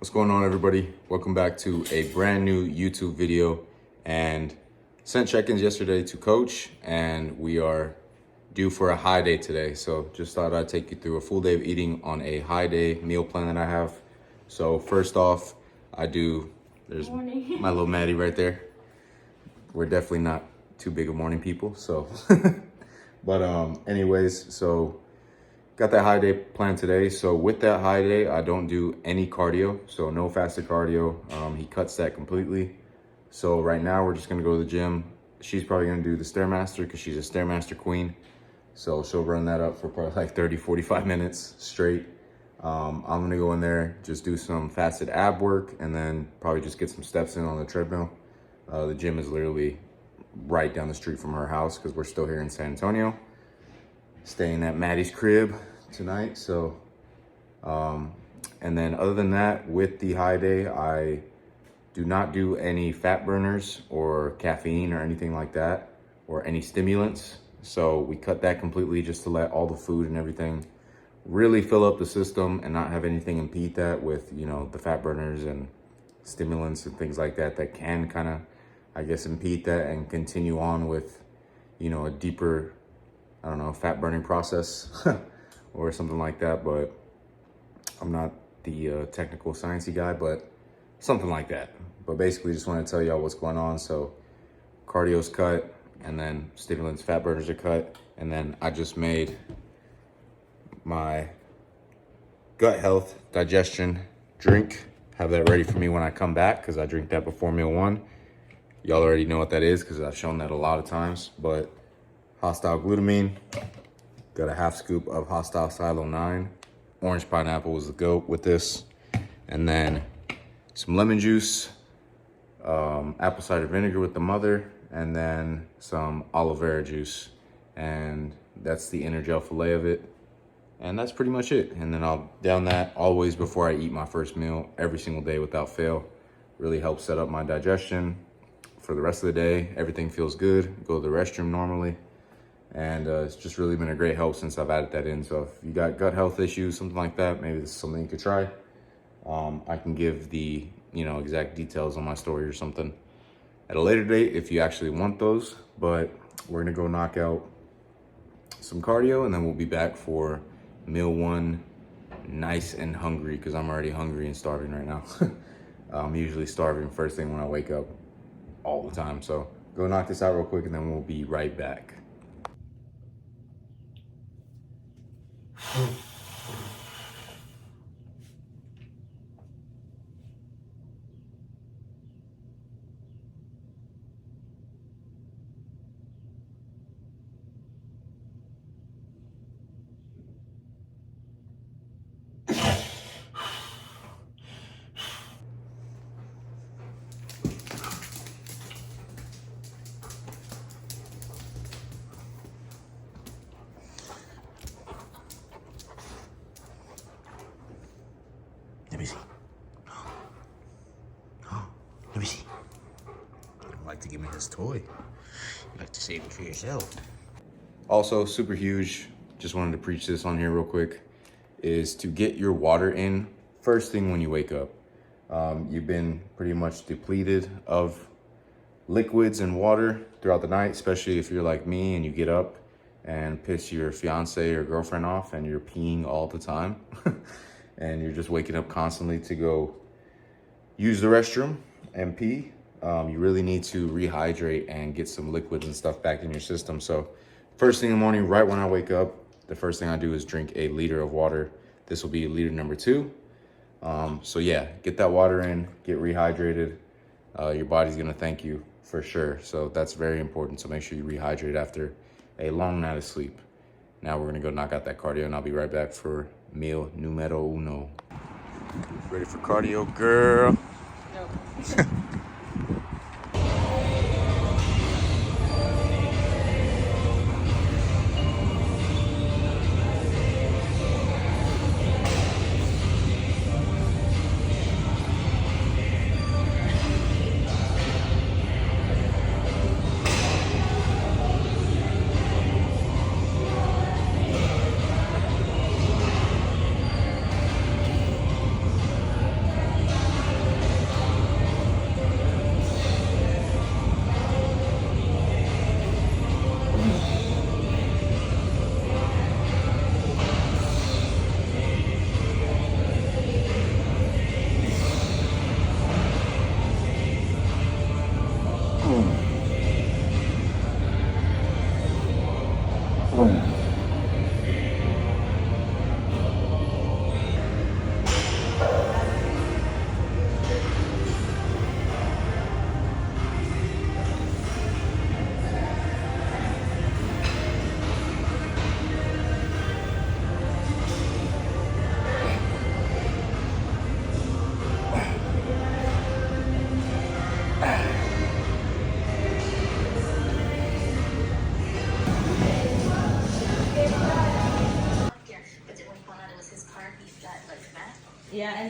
What's going on, everybody? Welcome back to a brand new YouTube video. And sent check-ins yesterday to coach, and we are due for a high day today. So just thought I'd take you through a full day of eating on a high day meal plan that I have. So first off, there's my little Maddie right there. We're definitely not too big of morning people, so. But anyways, so got that high day planned today. So with that high day, I don't do any cardio, so no fasted cardio. He cuts that completely. So right now we're just gonna go to the gym. She's probably gonna do the Stairmaster because she's a Stairmaster queen. So she'll run that up for probably like 30, 45 minutes straight. I'm gonna go in there, just do some fasted ab work, and then probably just get some steps in on the treadmill. The gym is literally right down the street from her house because we're still here in San Antonio. Staying at Maddie's crib tonight. So, and then other than that, with the high day, I do not do any fat burners or caffeine or anything like that, or any stimulants. So we cut that completely just to let all the food and everything really fill up the system and not have anything impede that with, you know, the fat burners and stimulants and things like that that can kind of, I guess, impede that and continue on with, you know, a deeper, I don't know, fat burning process or something like that. But I'm not the technical sciencey guy, but something like that. But basically just want to tell y'all what's going on. So cardio's cut, and then stimulants, fat burners are cut. And then I just made my gut health digestion drink. Have that ready for me when I come back, because I drink that before meal one. Y'all already know what that is because I've shown that a lot of times. But Hosstile glutamine, got a half scoop of Hosstile Silo 9. Orange pineapple was the goat with this. And then some lemon juice, apple cider vinegar with the mother, and then some aloe vera juice. And that's the inner gel fillet of it. And that's pretty much it. And then I'll down that always before I eat my first meal every single day without fail. Really helps set up my digestion for the rest of the day. Everything feels good. Go to the restroom normally. And it's just really been a great help since I've added that in. So if you got gut health issues, something like that, maybe this is something you could try. I can give the, you know, exact details on my story or something at a later date if you actually want those. But we're gonna go knock out some cardio, and then we'll be back for meal one, nice and hungry, because I'm already hungry and starving right now. I'm usually starving first thing when I wake up all the time. So go knock this out real quick, and then we'll be right back. Let me see. Oh, let me see. You don't like to give me this toy. You like to save it for yourself. Also, super huge, just wanted to preach this on here real quick, is to get your water in first thing when you wake up. You've been pretty much depleted of liquids and water throughout the night, especially if you're like me and you get up and piss your fiance or girlfriend off and you're peeing all the time. And you're just waking up constantly to go use the restroom and pee. You really need to rehydrate and get some liquids and stuff back in your system. So first thing in the morning, right when I wake up, the first thing I do is drink a liter of water. This will be liter number 2. So yeah, get that water in, get rehydrated. Your body's gonna thank you for sure. So that's very important. So make sure you rehydrate after a long night of sleep. Now we're gonna go knock out that cardio, and I'll be right back for meal numero uno. Ready for cardio, girl? No.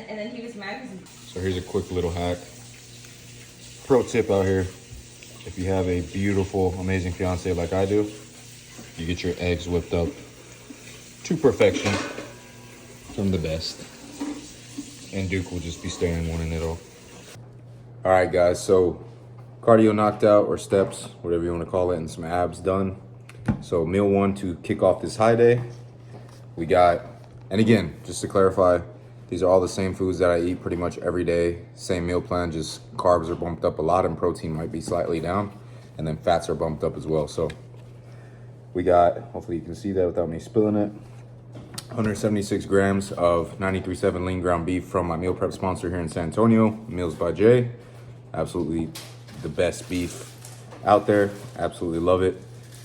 and then he was mad because So here's a quick little hack. Pro tip out here. If you have a beautiful, amazing fiance like I do, you get your eggs whipped up to perfection from the best. And Duke will just be staring one in it all. All right, guys, so cardio knocked out, or steps, whatever you want to call it, and some abs done. So meal one to kick off this high day. We got, and again, just to clarify, these are all the same foods that I eat pretty much every day. Same meal plan, just carbs are bumped up a lot and protein might be slightly down. And then fats are bumped up as well. So we got, hopefully you can see that without me spilling it, 176 grams of 93.7 lean ground beef from my meal prep sponsor here in San Antonio, Meals by Jay. Absolutely the best beef out there. Absolutely love it.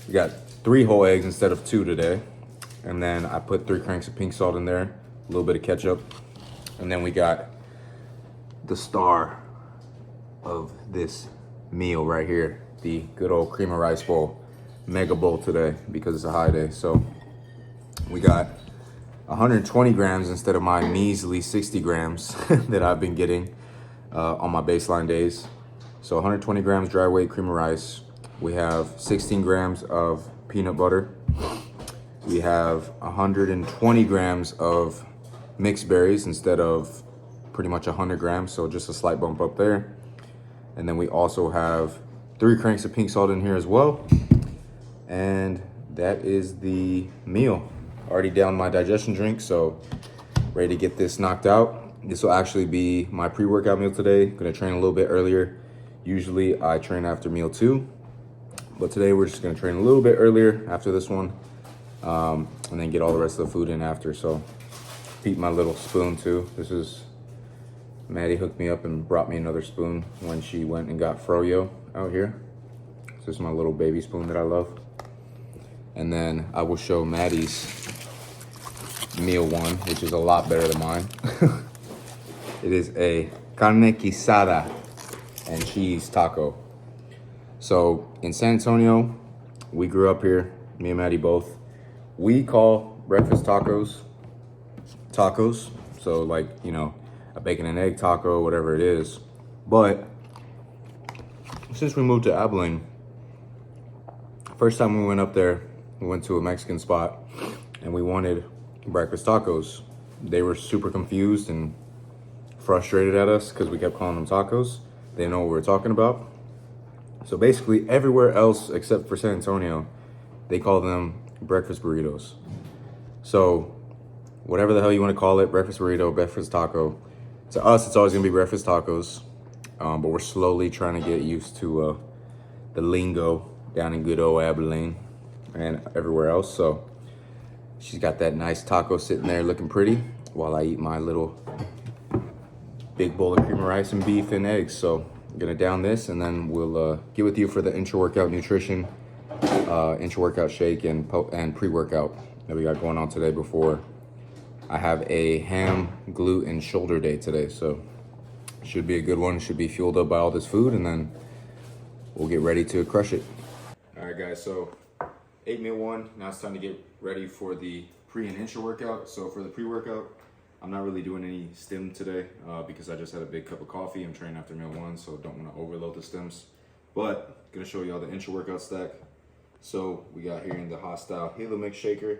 We got 3 whole eggs instead of 2 today. And then I put 3 cranks of pink salt in there, a little bit of ketchup. And then we got the star of this meal right here, the good old cream of rice bowl, mega bowl today because it's a high day. So we got 120 grams instead of my measly 60 grams that I've been getting on my baseline days. So 120 grams dry weight cream of rice. We have 16 grams of peanut butter. We have 120 grams of mixed berries instead of pretty much 100 grams. So just a slight bump up there. And then we also have 3 cranks of pink salt in here as well. And that is the meal. Already down my digestion drink, so ready to get this knocked out. This will actually be my pre-workout meal today. Gonna train a little bit earlier. Usually I train after meal 2, but today we're just gonna train a little bit earlier after this one, and then get all the rest of the food in after. So keep my little spoon too. This is, Maddie hooked me up and brought me another spoon when she went and got froyo out here. So this is my little baby spoon that I love. And then I will show Maddie's meal one, which is a lot better than mine. It is a carne guisada and cheese taco. So in San Antonio, we grew up here, me and Maddie both. We call breakfast tacos. So like, you know, a bacon and egg taco, whatever it is. But since we moved to Abilene, first time we went up there, we went to a Mexican spot and we wanted breakfast tacos. They were super confused and frustrated at us because we kept calling them tacos. They didn't know what we were talking about. So basically everywhere else except for San Antonio, they call them breakfast burritos. So whatever the hell you want to call it, breakfast burrito, breakfast taco. To us, it's always gonna be breakfast tacos. But we're slowly trying to get used to the lingo down in good old Abilene and everywhere else. So she's got that nice taco sitting there looking pretty while I eat my little big bowl of cream of rice and beef and eggs. So I'm gonna down this and then we'll get with you for the intra-workout nutrition, intra-workout shake and pre-workout that we got going on today before I have a ham, glute, and shoulder day today. So should be a good one. Should be fueled up by all this food and then we'll get ready to crush it. All right, guys, so ate meal one. Now it's time to get ready for the pre and intra workout. So for the pre-workout, I'm not really doing any stim today because I just had a big cup of coffee. I'm training after meal one, so don't want to overload the stims. But gonna show y'all the intra workout stack. So we got here in the Hosstile Halo Mix Shaker,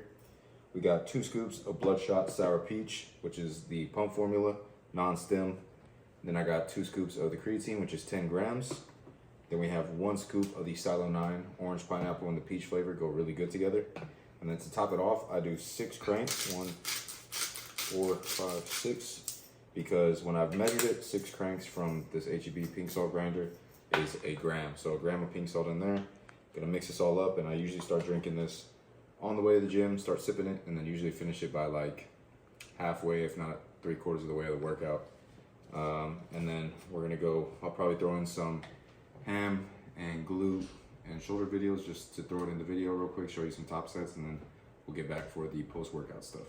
we got 2 scoops of Bloodshot Sour Peach, which is the pump formula, non-stim. Then I got 2 scoops of the creatine, which is 10 grams. Then we have 1 scoop of the Silo 9 orange pineapple and the peach flavor go really good together. And then to top it off, I do 6 cranks, 1, 4, 5, 6, because when I've measured it, 6 cranks from this HEB pink salt grinder is a gram. So a gram of pink salt in there. Gonna mix this all up, and I usually start drinking this on the way to the gym, start sipping it, and then usually finish it by like halfway, if not 3/4 of the way of the workout. And then we're gonna go, I'll probably throw in some ham and glute and shoulder videos just to throw it in the video real quick, show you some top sets, and then we'll get back for the post-workout stuff.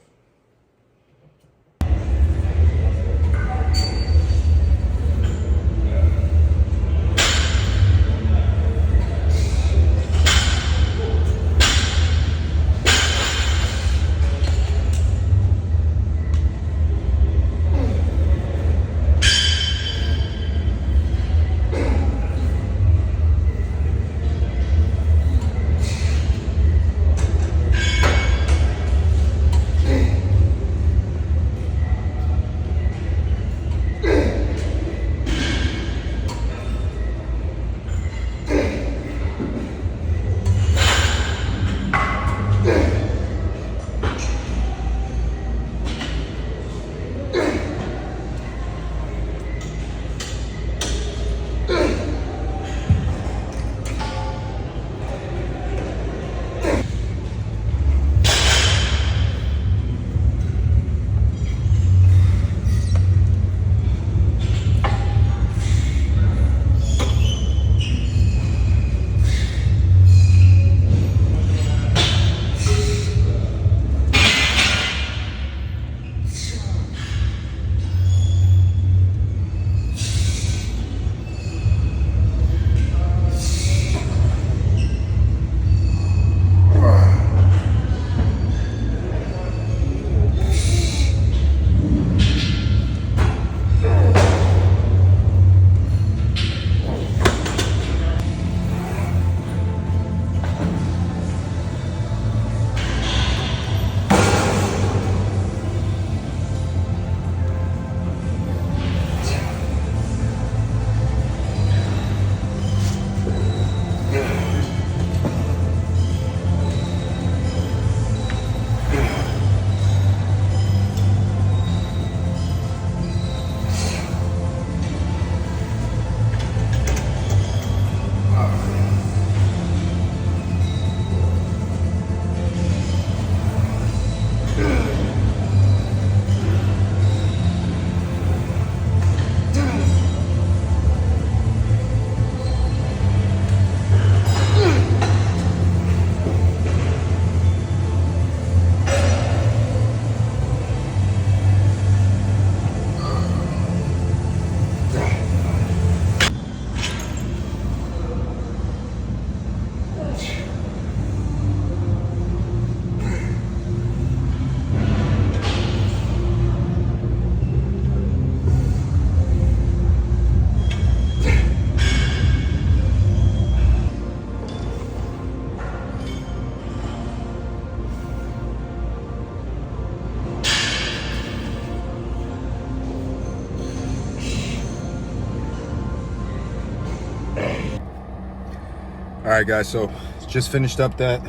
right, guys, so just finished up that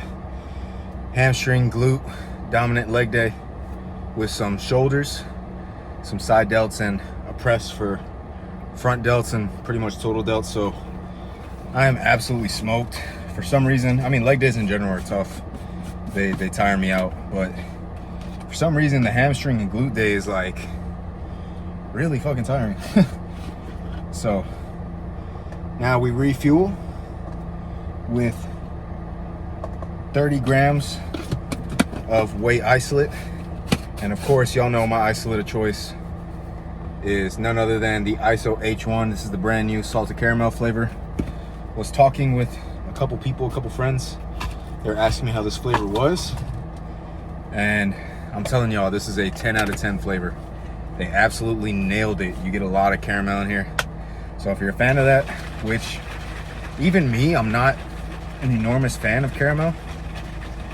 hamstring glute dominant leg day with some shoulders, some side delts, and a press for front delts and pretty much total delts. So I am absolutely smoked. For some reason, I mean, leg days in general are tough. They tire me out, but for some reason the hamstring and glute day is like really fucking tiring. So now we refuel with 30 grams of weight isolate. And of course, y'all know my isolate of choice is none other than the ISO H1. This is the brand new salted caramel flavor. Was talking with a couple people, a couple friends. They're asking me how this flavor was. And I'm telling y'all, this is a 10 out of 10 flavor. They absolutely nailed it. You get a lot of caramel in here. So if you're a fan of that, which even me, I'm not an enormous fan of caramel,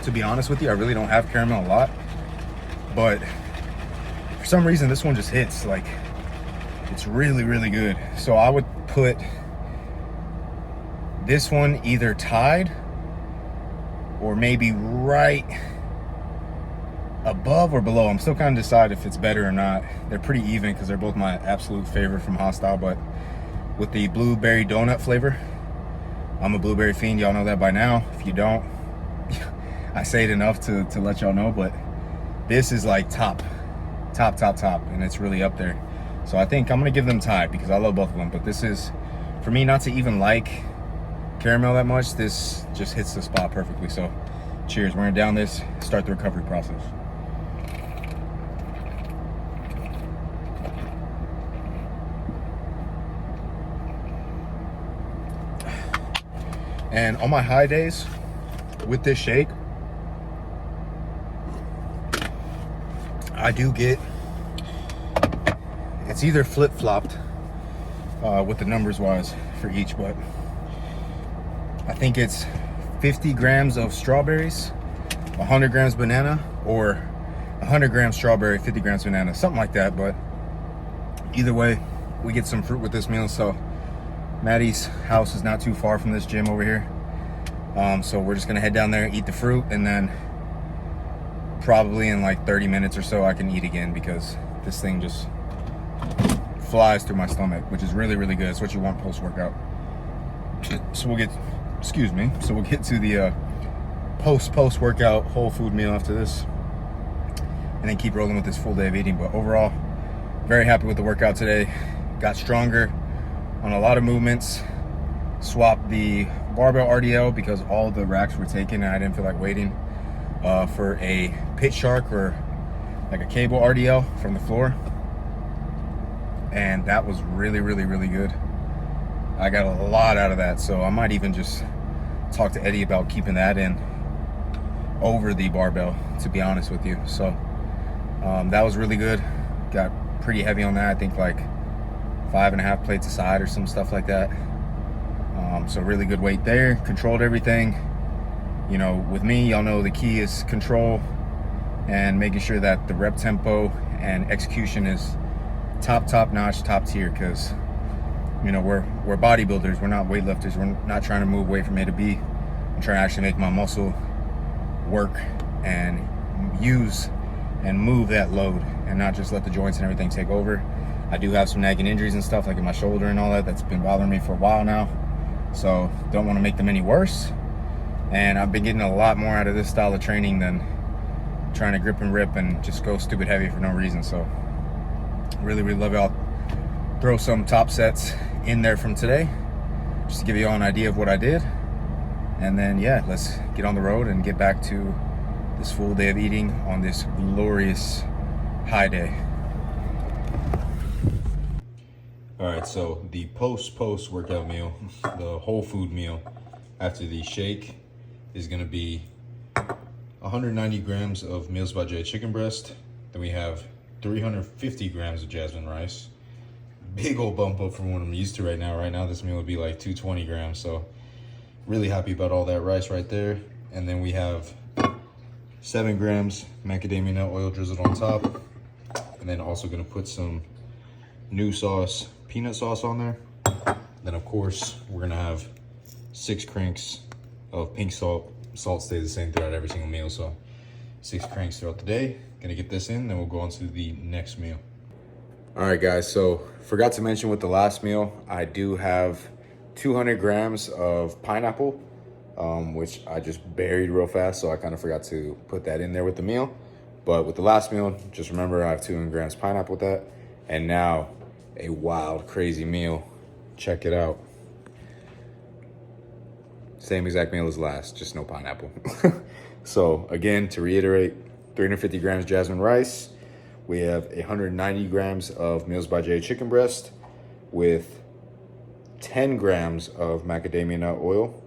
to be honest with you. I really don't have caramel a lot, but for some reason this one just hits. Like, it's really, really good. So I would put this one either tied or maybe right above or below. I'm still kind of decide if it's better or not. They're pretty even because they're both my absolute favorite from Hosstile. But with the blueberry donut flavor, I'm a blueberry fiend. Y'all know that by now. If you don't, I say it enough to let y'all know, but this is like top, and it's really up there. So I think I'm gonna give them tied because I love both of them. But this is, for me, not to even like caramel that much, this just hits the spot perfectly. So cheers. We're gonna down this, start the recovery process. And on my high days with this shake, I do get, it's either flip-flopped with the numbers wise for each, but I think it's 50 grams of strawberries, 100 grams banana, or 100 grams strawberry, 50 grams banana, something like that. But either way, we get some fruit with this meal. So Maddie's house is not too far from this gym over here. So we're just gonna head down there, eat the fruit, and then probably in like 30 minutes or so I can eat again, because this thing just flies through my stomach, which is really, really good. It's what you want post-workout. So we'll get, excuse me, so we'll get to the post-workout whole food meal after this, and then keep rolling with this full day of eating. But overall, very happy with the workout today. Got stronger on a lot of movements. Swapped the barbell RDL because all the racks were taken and I didn't feel like waiting for a pit shark or like a cable RDL from the floor. And that was really, really, really good. I got a lot out of that. So I might even just talk to Eddie about keeping that in over the barbell, to be honest with you. So that was really good. Got pretty heavy on that. I think like 5.5 plates a side or some stuff like that. So really good weight there. Controlled everything. You know, with me, y'all know the key is control and making sure that the rep tempo and execution is top notch, top tier, because you know we're bodybuilders, we're not weightlifters. We're not trying to move weight from A to B. I'm trying to actually make my muscle work and use and move that load, and not just let the joints and everything take over. I do have some nagging injuries and stuff like in my shoulder and all that. That's been bothering me for a while now, so don't want to make them any worse. And I've been getting a lot more out of this style of training than trying to grip and rip and just go stupid heavy for no reason. So really, really love it. I'll throw some top sets in there from today just to give you all an idea of what I did. And then, yeah, let's get on the road and get back to this full day of eating on this glorious high day. All right, so the post workout meal, the whole food meal after the shake is gonna be 190 grams of Meals by Jed chicken breast. Then we have 350 grams of jasmine rice. Big old bump up from what I'm used to right now. Right now, this meal would be like 220 grams. So really happy about all that rice right there. And then we have 7 grams macadamia nut oil drizzled on top. And then also gonna put some new sauce, peanut sauce on there. Then of course, we're gonna have 6 cranks of pink salt. Salt stays the same throughout every single meal, so 6 cranks throughout the day. Gonna get this in, then we'll go on to the next meal. All right, guys, so forgot to mention with the last meal, I do have 200 grams of pineapple, which I just buried real fast, so I kind of forgot to put that in there with the meal. But with the last meal, just remember I have 200 grams pineapple with that. And now a wild, crazy meal. Check it out. Same exact meal as last, just no pineapple. So again, to reiterate, 350 grams jasmine rice. We have 190 grams of Meals by Jay chicken breast with 10 grams of macadamia nut oil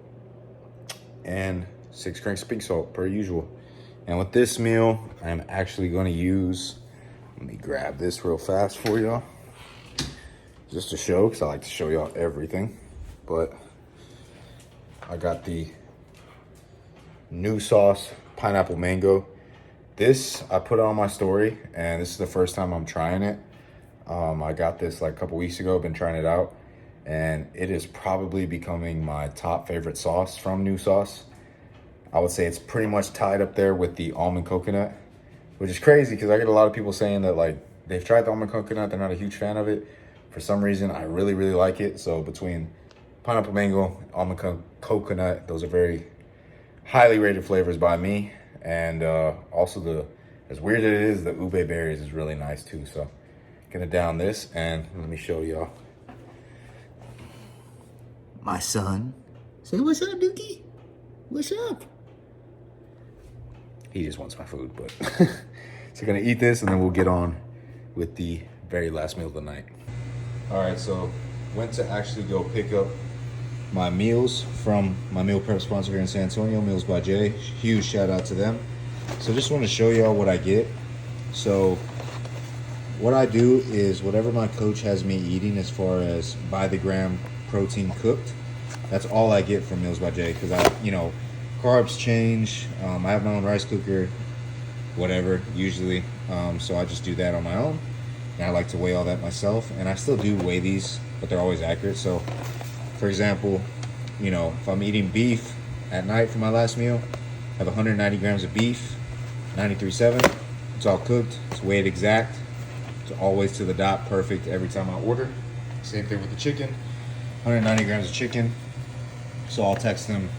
and 6 cranks of pink salt per usual. And with this meal, I'm actually going to use, let me grab this real fast for y'all, just to show, because I like to show y'all everything. But I got the new sauce, pineapple mango. This, I put it on my story, and this is the first time I'm trying it. I got this like a couple weeks ago, been trying it out, and it is probably becoming my top favorite sauce from New Sauce. I would say it's pretty much tied up there with the almond coconut, which is crazy because I get a lot of people saying that like they've tried the almond coconut, they're not a huge fan of it. For some reason, I really, really like it. So between pineapple mango, almond coconut, those are very highly rated flavors by me. And also as weird as it is, the ube berries is really nice too. So gonna down this and let me show y'all. My son. Say what's up, Dookie? What's up? He just wants my food, but so gonna eat this and then we'll get on with the very last meal of the night. All right, so went to actually go pick up my meals from my meal prep sponsor here in San Antonio, Meals by Jay. Huge shout out to them. So just want to show y'all what I get. So what I do is whatever my coach has me eating as far as by the gram protein cooked, that's all I get from Meals by Jay, because carbs change. I have my own rice cooker, whatever, usually. So I just do that on my own. And I like to weigh all that myself. And I still do weigh these, but they're always accurate. So for example, if I'm eating beef at night for my last meal, I have 190 grams of beef, 93.7. It's all cooked. It's weighed exact. It's always to the dot, perfect every time I order. Same thing with the chicken, 190 grams of chicken. So I'll text them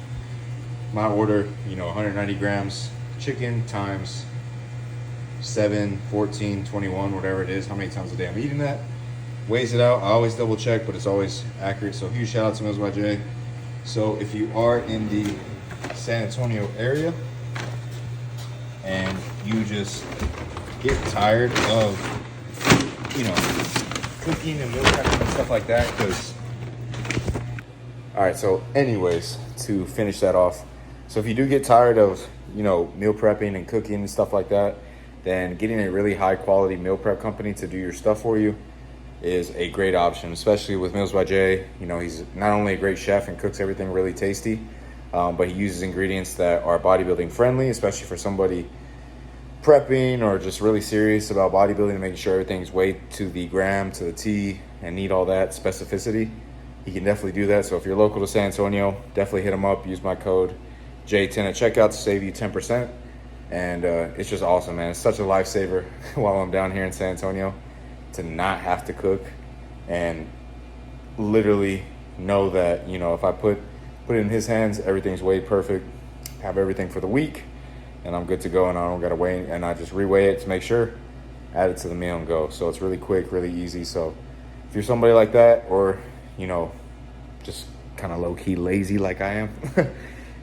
my order, 190 grams chicken times 7, 14, 21, whatever it is, how many times a day I'm eating that. Weighs it out. I always double check, but it's always accurate. So huge shout out to Meals by Jay. So if you are in the San Antonio area and you just get tired of, cooking and meal prepping and stuff like that, because, all right, so anyways, to finish that off, so if you do get tired of, meal prepping and cooking and stuff like that, then getting a really high quality meal prep company to do your stuff for you is a great option, especially with Meals by Jay. He's not only a great chef and cooks everything really tasty, but he uses ingredients that are bodybuilding friendly, especially for somebody prepping or just really serious about bodybuilding and making sure everything's weighed to the gram, to the T, and need all that specificity. He can definitely do that. So if you're local to San Antonio, definitely hit him up. Use my code J10 at checkout to save you 10%. And it's just awesome, man. It's such a lifesaver while I'm down here in San Antonio to not have to cook and literally know that, if I put it in his hands, everything's weighed perfect, have everything for the week, and I'm good to go, and I don't gotta weigh, and I just reweigh it to make sure, add it to the meal and go. So it's really quick, really easy. So if you're somebody like that, or, just kind of low-key lazy like I am,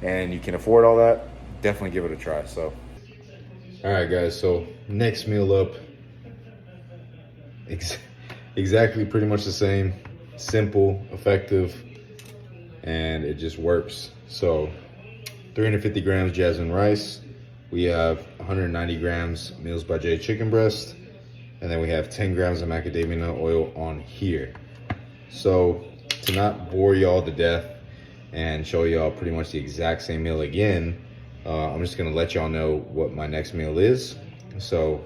and you can afford all that, definitely give it a try. So, all right, guys, so next meal up, exactly pretty much the same, simple, effective, and it just works. So 350 grams jasmine rice, we have 190 grams Meals by Jay chicken breast, and then we have 10 grams of macadamia nut oil on here. So to not bore y'all to death and show y'all pretty much the exact same meal again, I'm just gonna let y'all know what my next meal is. So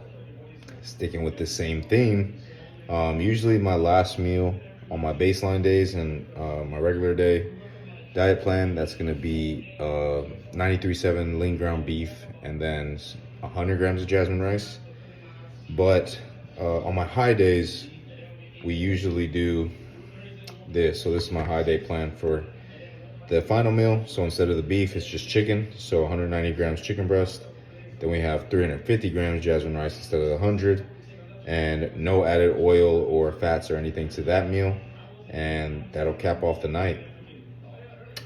sticking with the same theme, usually my last meal on my baseline days and my regular day, diet plan, that's gonna be 93.7 lean ground beef and then 100 grams of jasmine rice. But on my high days, we usually do this. So this is my high day plan for the final meal. So instead of the beef, it's just chicken. So 190 grams chicken breast. Then we have 350 grams jasmine rice instead of the 100, and no added oil or fats or anything to that meal. And that'll cap off the night.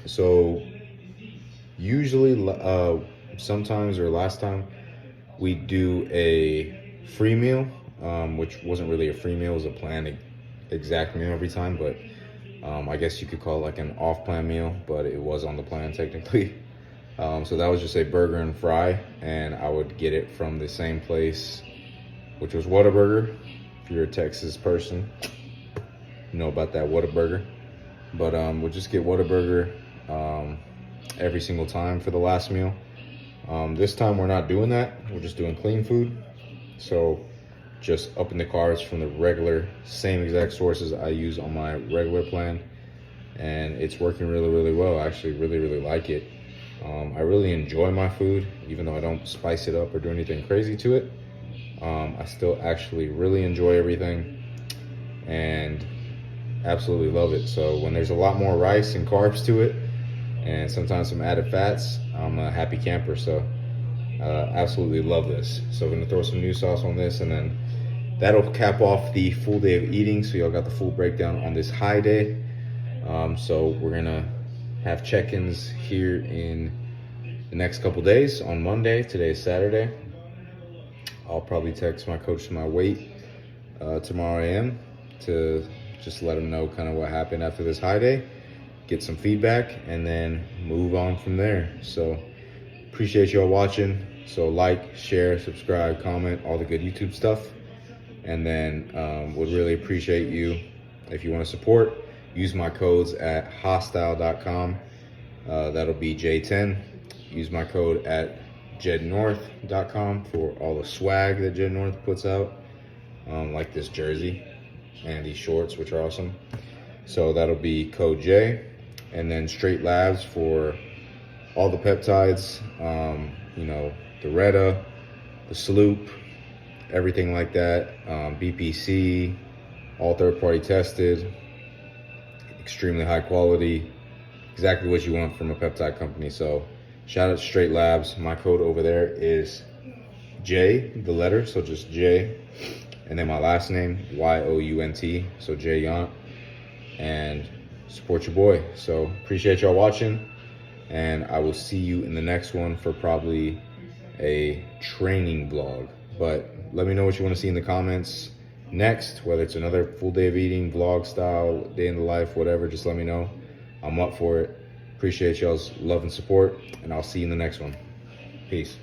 So usually, sometimes or last time, we do a free meal, which wasn't really a free meal, it was a planned exact meal every time, but I guess you could call it like an off-plan meal, but it was on the plan technically. So that was just a burger and fry, and I would get it from the same place, which was Whataburger. If you're a Texas person, you know about that Whataburger. But we'll just get Whataburger every single time for the last meal. This time we're not doing that. We're just doing clean food. So just upping the carbs from the regular, same exact sources I use on my regular plan. And it's working really, really well. I actually really, really like it. I really enjoy my food, even though I don't spice it up or do anything crazy to it. I still actually really enjoy everything and absolutely love it. So when there's a lot more rice and carbs to it, and sometimes some added fats, I'm a happy camper. So absolutely love this. So we're gonna throw some new sauce on this, and then that'll cap off the full day of eating. So y'all got the full breakdown on this high day. So we're gonna have check-ins here in the next couple days. On Monday, today is Saturday, I'll probably text my coach my weight tomorrow AM to just let him know kind of what happened after this high day, get some feedback, and then move on from there. So appreciate y'all watching. So like, share, subscribe, comment, all the good YouTube stuff. And then would really appreciate you if you want to support. Use my codes at hosstile.com. That'll be J10. Use my code at jednorth.com for all the swag that Jed North puts out, like this jersey and these shorts, which are awesome. So that'll be code J. And then Strate Labs for all the peptides, you know, the Retta, the Sloop, everything like that. BPC, all third-party tested, extremely high quality, exactly what you want from a peptide company. So shout out to Strate Labs. My code over there is J, the letter, so just J, and then my last name, Yount, so Jyount, and support your boy. So appreciate y'all watching, and I will see you in the next one for probably a training vlog. But let me know what you want to see in the comments next, whether it's another full day of eating, vlog style, day in the life, whatever. Just let me know. I'm up for it. Appreciate y'all's love and support, and I'll see you in the next one. Peace.